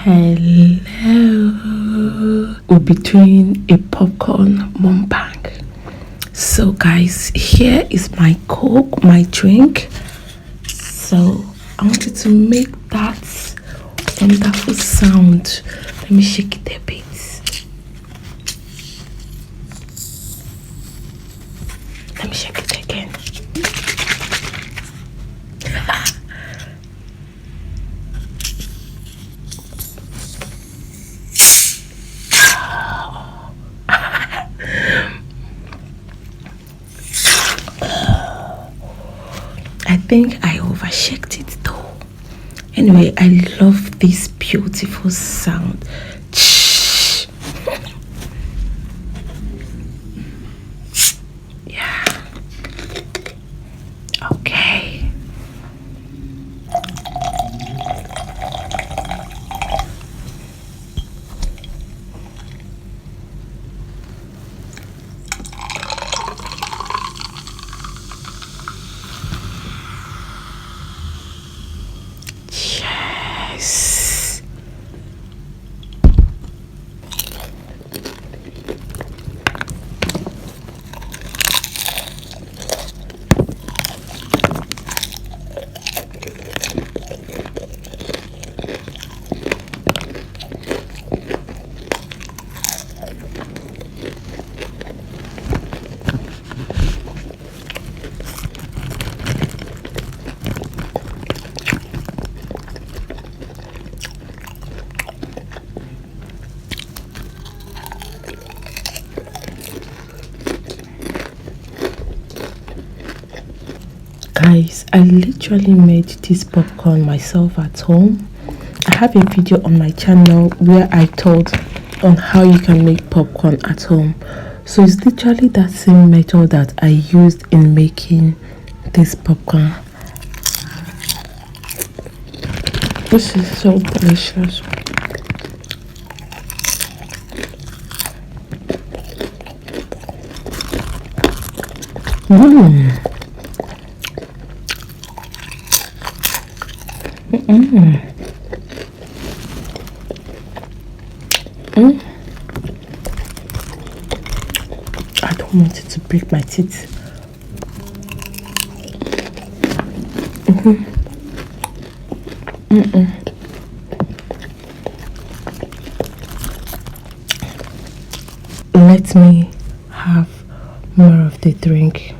Hello. We'll be doing a popcorn mukbang. So guys, here is my coke, my drink. So I want you to make that wonderful sound. Let me shake it a bit. Let me shake it again. I think I overshaked it though. Anyway, I love this beautiful sound. Yeah. Okay. Yes. Guys, I literally made this popcorn myself at home. I have a video on my channel where I taught on how you can make popcorn at home. So it's literally that same method that I used in making this popcorn. This is so delicious. I don't want it to break my teeth. Let me have more of the drink.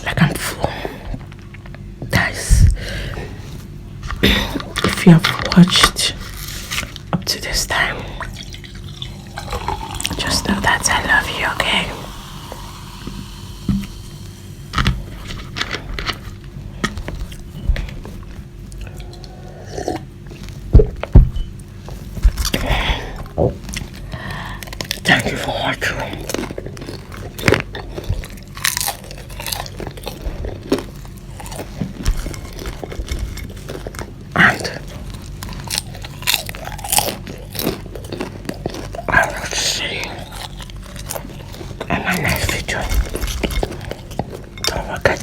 Like I'm full. Guys, if you have watched up to this time, just know that I love you, okay? Thank you for watching. And I will see you in my next video. Don't forget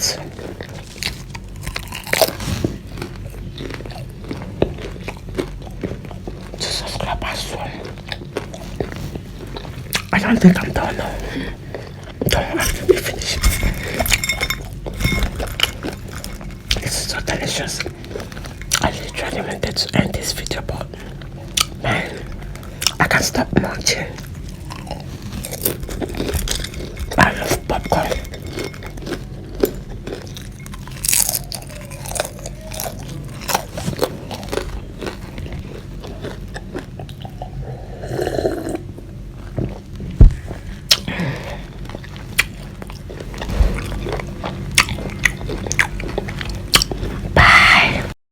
to subscribe as well. I don't think I'm done now. let me finish. This is so delicious. I literally wanted to end this video, but man, I can't stop munching.